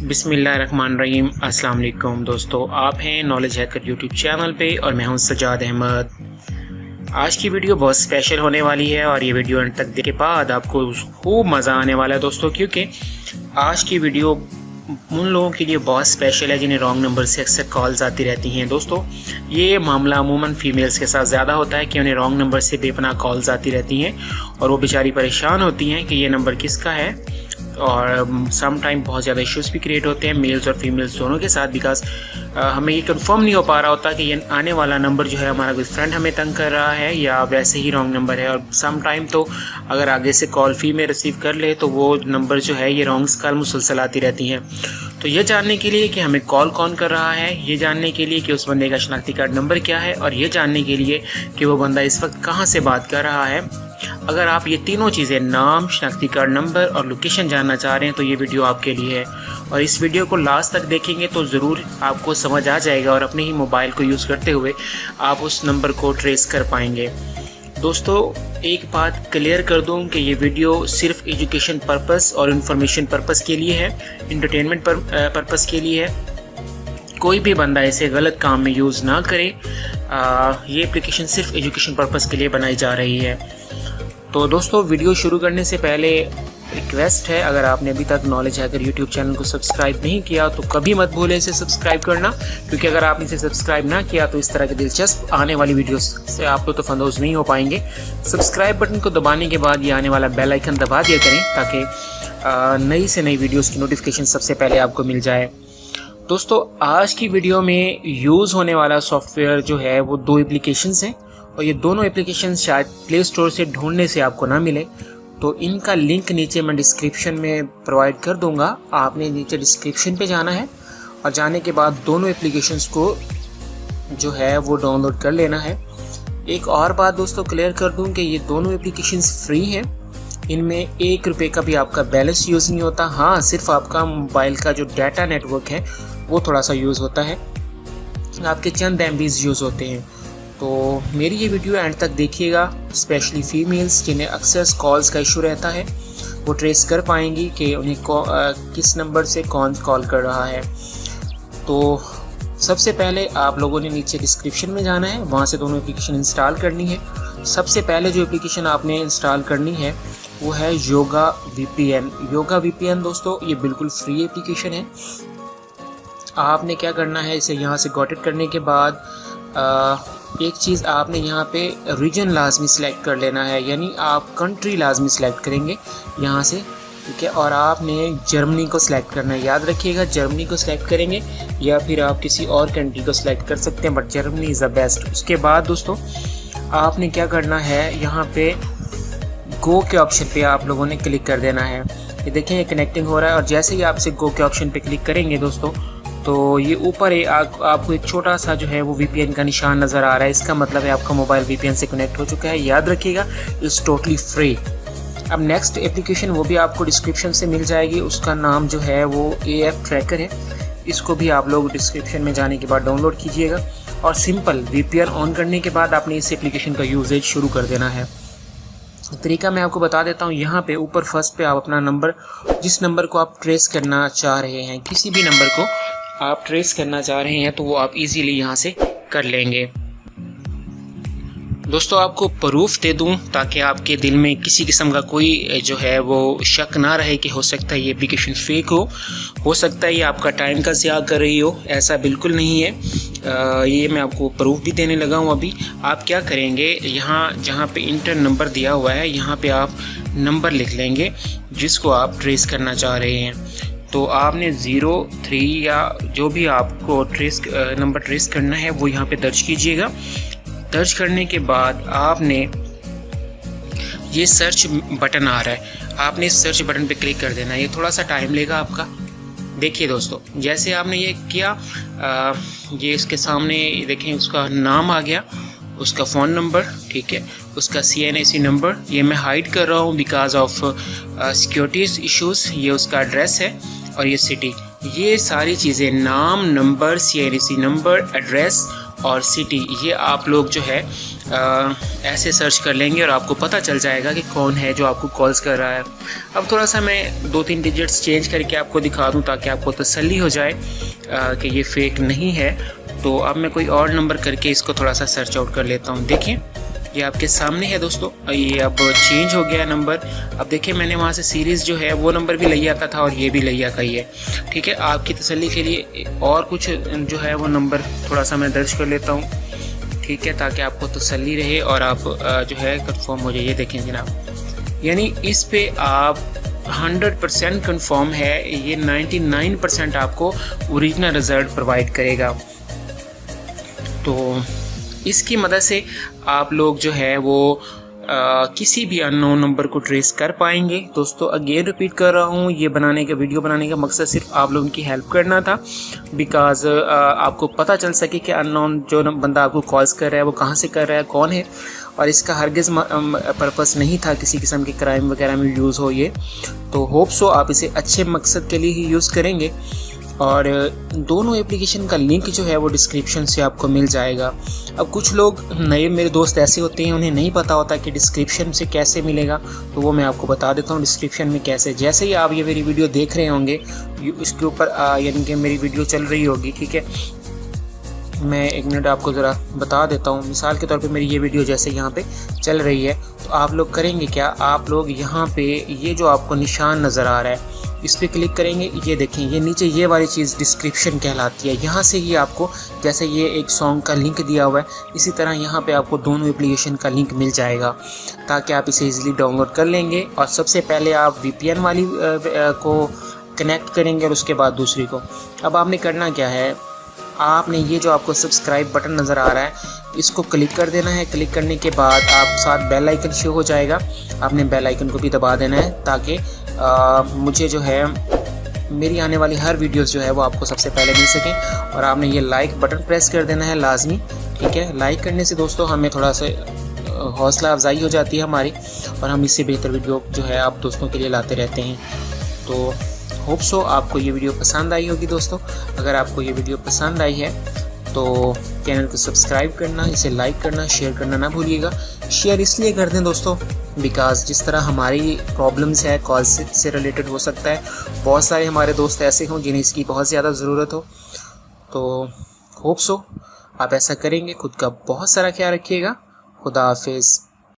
बिस्मिल्लाहिर्रहमानिर्रहीम। अस्सलाम वालेकुम दोस्तों, आप हैं नॉलेज हैकर यूट्यूब चैनल पे और मैं हूं सजाद अहमद। आज की वीडियो बहुत स्पेशल होने वाली है और ये वीडियो अंत तक देखने के बाद आपको खूब मज़ा आने वाला है दोस्तों, क्योंकि आज की वीडियो उन लोगों के लिए बहुत स्पेशल है जिन्हें रॉन्ग नंबर से अक्सर कॉल्स आती रहती हैं। दोस्तों, ये मामला अमूमन फ़ीमेल्स के साथ ज़्यादा होता है कि उन्हें रॉन्ग नंबर से बेपनाह कॉल्स आती रहती हैं और वो बेचारी परेशान होती हैं कि ये नंबर किसका है। और सम टाइम बहुत ज़्यादा इश्यूज़ भी क्रिएट होते हैं मेल्स और फीमेल्स दोनों के साथ, बिकॉज हमें ये कंफर्म नहीं हो पा रहा होता कि ये आने वाला नंबर जो है हमारा कोई फ्रेंड हमें तंग कर रहा है या वैसे ही रॉन्ग नंबर है। और सम टाइम तो अगर आगे से कॉल फीमेल रिसीव कर ले तो वो नंबर जो है ये रॉन्ग्स कॉल मुसलसल आती रहती हैं। तो ये जानने के लिए कि हमें कॉल कौन कर रहा है, ये जानने के लिए कि उस बंदे का शनाख्ती कार्ड नंबर क्या है और ये जानने के लिए कि वो बंदा इस वक्त कहाँ से बात कर रहा है, अगर आप ये तीनों चीज़ें नाम, शनाख्ती कार्ड नंबर और लोकेशन जानना चाह रहे हैं तो ये वीडियो आपके लिए है। और इस वीडियो को लास्ट तक देखेंगे तो ज़रूर आपको समझ आ जाएगा और अपने ही मोबाइल को यूज़ करते हुए आप उस नंबर को ट्रेस कर पाएंगे। दोस्तों, एक बात क्लियर कर दूं कि ये वीडियो सिर्फ एजुकेशन पर्पस और इन्फॉर्मेशन पर्पस के लिए है, इंटरटेनमेंट पर्पस के लिए है। कोई भी बंदा इसे गलत काम में यूज़ ना करे। ये एप्लीकेशन सिर्फ एजुकेशन पर्पस के लिए बनाई जा रही है। तो दोस्तों, वीडियो शुरू करने से पहले रिक्वेस्ट है, अगर आपने अभी तक नॉलेज हैकर यूट्यूब चैनल को सब्सक्राइब नहीं किया तो कभी मत भूलें इसे सब्सक्राइब करना, क्योंकि अगर आपने इसे सब्सक्राइब ना किया तो इस तरह के दिलचस्प आने वाली वीडियोस से आप लोग तफंदोज नहीं हो पाएंगे। सब्सक्राइब बटन को दबाने के बाद ये आने वाला बेल आइकन दबा दिया करें ताकि नई से नई वीडियोस की नोटिफिकेशन सबसे पहले आपको मिल जाए। दोस्तों, आज की वीडियो में यूज़ होने वाला सॉफ्टवेयर जो है वो दो एप्लीकेशंस हैं और ये दोनों एप्लीकेशन शायद प्ले स्टोर से ढूंढने से आपको ना मिले, तो इनका लिंक नीचे मैं डिस्क्रिप्शन में प्रोवाइड कर दूंगा। आपने नीचे डिस्क्रिप्शन पे जाना है और जाने के बाद दोनों एप्लीकेशंस को जो है वो डाउनलोड कर लेना है। एक और बात दोस्तों क्लियर कर दूं कि ये दोनों एप्लीकेशंस फ्री हैं, इनमें ₹1 का भी आपका बैलेंस यूज़ नहीं होता। हाँ, सिर्फ आपका मोबाइल का जो डाटा नेटवर्क है वो थोड़ा सा यूज़ होता है, आपके चंद MBs यूज़ होते हैं। तो मेरी ये वीडियो एंड तक देखिएगा, स्पेशली फीमेल्स जिन्हें अक्सर कॉल्स का इशू रहता है वो ट्रेस कर पाएंगी कि उन्हें किस नंबर से कौन कॉल कर रहा है। तो सबसे पहले आप लोगों ने नीचे डिस्क्रिप्शन में जाना है, वहाँ से दोनों एप्लीकेशन इंस्टॉल करनी है। सबसे पहले जो एप्लीकेशन आपने इंस्टॉल करनी है वो है योगा VPN। योगा VPN दोस्तों ये बिल्कुल फ्री एप्लीकेशन है। आपने क्या करना है, इसे यहाँ से गॉट इट करने के बाद एक चीज़ आपने यहाँ पे रीजन लाजमी सिलेक्ट कर लेना है, यानी आप कंट्री लाजमी सिलेक्ट करेंगे यहाँ से, ठीक है। और आपने जर्मनी को सिलेक्ट करना है, याद रखिएगा जर्मनी को सिलेक्ट करेंगे या फिर आप किसी और कंट्री को सिलेक्ट कर सकते हैं, but Germany is the best. उसके बाद दोस्तों आपने क्या करना है, यहाँ पे गो के ऑप्शन पे आप लोगों ने क्लिक कर देना है। ये देखें ये कनेक्टिंग हो रहा है और जैसे ही आप इसे गो के ऑप्शन पे क्लिक करेंगे दोस्तों तो ये ऊपर आपको एक छोटा सा जो है वो VPN का निशान नज़र आ रहा है। इसका मतलब है आपका मोबाइल VPN से कनेक्ट हो चुका है। याद रखिएगा इट्स टोटली फ्री। अब नेक्स्ट एप्लीकेशन वो भी आपको डिस्क्रिप्शन से मिल जाएगी, उसका नाम जो है वो AF ट्रैकर है। इसको भी आप लोग डिस्क्रिप्शन में जाने के बाद डाउनलोड कीजिएगा और सिंपल VPN ऑन करने के बाद आपने इस एप्लीकेशन का यूजेज शुरू कर देना है। तरीका मैं आपको बता देता हूँ। यहाँ पे ऊपर फर्स्ट पे आप अपना नंबर, जिस नंबर को आप ट्रेस करना चाह रहे हैं, किसी भी नंबर को आप ट्रेस करना चाह रहे हैं तो वो आप इजीली यहाँ से कर लेंगे। दोस्तों, आपको प्रूफ दे दूं ताकि आपके दिल में किसी किस्म का कोई जो है वो शक ना रहे कि हो सकता है ये एप्लीकेशन फेक हो सकता है ये आपका टाइम का ज़िया कर रही हो। ऐसा बिल्कुल नहीं है। ये मैं आपको प्रूफ भी देने लगा हूँ। अभी आप क्या करेंगे, यहाँ जहाँ पे इंटर नंबर दिया हुआ है यहाँ पे आप नंबर लिख लेंगे जिसको आप ट्रेस करना चाह रहे हैं। तो आपने 03 या जो भी आपको नंबर ट्रेस करना है वो यहाँ पे दर्ज कीजिएगा। दर्ज करने के बाद आपने ये सर्च बटन आ रहा है, आपने इस सर्च बटन पे क्लिक कर देना है। ये थोड़ा सा टाइम लेगा आपका। देखिए दोस्तों, जैसे आपने ये किया, ये इसके सामने देखें उसका नाम आ गया, उसका फ़ोन नंबर, ठीक है, उसका CNAC नंबर। ये मैं हाइड कर रहा हूँ बिकॉज ऑफ सिक्योरिटी इश्यूज़। ये उसका एड्रेस है और ये सिटी, ये सारी चीज़ें नाम, नंबर, CNAC नंबर, एड्रेस और सिटी, ये आप लोग जो है ऐसे सर्च कर लेंगे और आपको पता चल जाएगा कि कौन है जो आपको कॉल्स कर रहा है। अब थोड़ा सा मैं 2-3 डिजिट्स चेंज करके आपको दिखा दूं ताकि आपको तसल्ली हो जाए कि ये फेक नहीं है। तो अब मैं कोई और नंबर करके इसको थोड़ा सा सर्च आउट कर लेता हूँ। देखिए ये आपके सामने है दोस्तों, ये अब चेंज हो गया नंबर। अब देखिए मैंने वहाँ से सीरीज़ जो है वो नंबर भी लिया का था और ये भी लिया का ही है। ठीक है, आपकी तसल्ली के लिए और कुछ जो है वो नंबर थोड़ा सा मैं दर्ज कर लेता हूँ। ठीक है, ताकि आपको तसल्ली रहे और आप जो है कंफर्म हो जाइए। देखें जनाब, यानी इस पे आप 100% कंफर्म है, ये 99% आपको ओरिजिनल रिज़ल्ट प्रोवाइड करेगा। तो इसकी मदद से आप लोग जो है वो किसी भी अननोन नंबर को ट्रेस कर पाएंगे। दोस्तों अगेन रिपीट कर रहा हूँ, ये वीडियो बनाने का मकसद सिर्फ आप लोगों की हेल्प करना था, बिकॉज आपको पता चल सके कि अननोन जो बंदा आपको कॉल्स कर रहा है वो कहाँ से कर रहा है, कौन है। और इसका हरगिज़ पर्पस नहीं था किसी किस्म के क्राइम वगैरह में यूज़ हो ये। तो होप सो आप इसे अच्छे मकसद के लिए ही यूज़ करेंगे। और दोनों एप्लीकेशन का लिंक जो है वो डिस्क्रिप्शन से आपको मिल जाएगा। अब कुछ लोग नए मेरे दोस्त ऐसे होते हैं, उन्हें नहीं पता होता कि डिस्क्रिप्शन से कैसे मिलेगा, तो वो मैं आपको बता देता हूँ डिस्क्रिप्शन में कैसे। जैसे ही आप ये मेरी वीडियो देख रहे होंगे, इसके ऊपर यानी कि मेरी वीडियो चल रही होगी, ठीक है, मैं 1 मिनट आपको ज़रा बता देता हूँ। मिसाल के तौर पे मेरी ये वीडियो जैसे यहाँ पे चल रही है, तो आप लोग करेंगे क्या, आप लोग यहाँ पे ये जो आपको निशान नज़र आ रहा है इस पर क्लिक करेंगे। ये देखें, ये नीचे ये वाली चीज़ डिस्क्रिप्शन कहलाती है। यहाँ से ही आपको, जैसे ये एक सॉन्ग का लिंक दिया हुआ है, इसी तरह यहाँ पे आपको दोनों एप्लीकेशन का लिंक मिल जाएगा ताकि आप इसे इजीली डाउनलोड कर लेंगे। और सबसे पहले आप VPN वाली को कनेक्ट करेंगे और उसके बाद दूसरी को। अब आपने करना क्या है, आपने ये जो आपको सब्सक्राइब बटन नज़र आ रहा है इसको क्लिक कर देना है। क्लिक करने के बाद आप साथ बेल आइकन शो हो जाएगा, आपने बेल आइकन को भी दबा देना है ताकि मुझे जो है मेरी आने वाली हर वीडियोस जो है वो आपको सबसे पहले मिल सकें। और आपने ये लाइक बटन प्रेस कर देना है लाजमी। ठीक है, लाइक करने से दोस्तों हमें थोड़ा सा हौसला अफजाई हो जाती है हमारी, और हम इससे बेहतर वीडियो जो है आप दोस्तों के लिए लाते रहते हैं। तो होप सो आपको ये वीडियो पसंद आई होगी दोस्तों। अगर आपको ये वीडियो पसंद आई है तो चैनल को सब्सक्राइब करना, इसे लाइक करना, शेयर करना ना भूलिएगा। शेयर इसलिए कर दें दोस्तों बिकॉज जिस तरह हमारी प्रॉब्लम्स है कॉल से रिलेटेड, हो सकता है बहुत सारे हमारे दोस्त ऐसे हों जिन्हें इसकी बहुत ज़्यादा ज़रूरत हो। तो होप सो आप ऐसा करेंगे। खुद का बहुत सारा ख्याल रखिएगा। खुदा हाफिज़।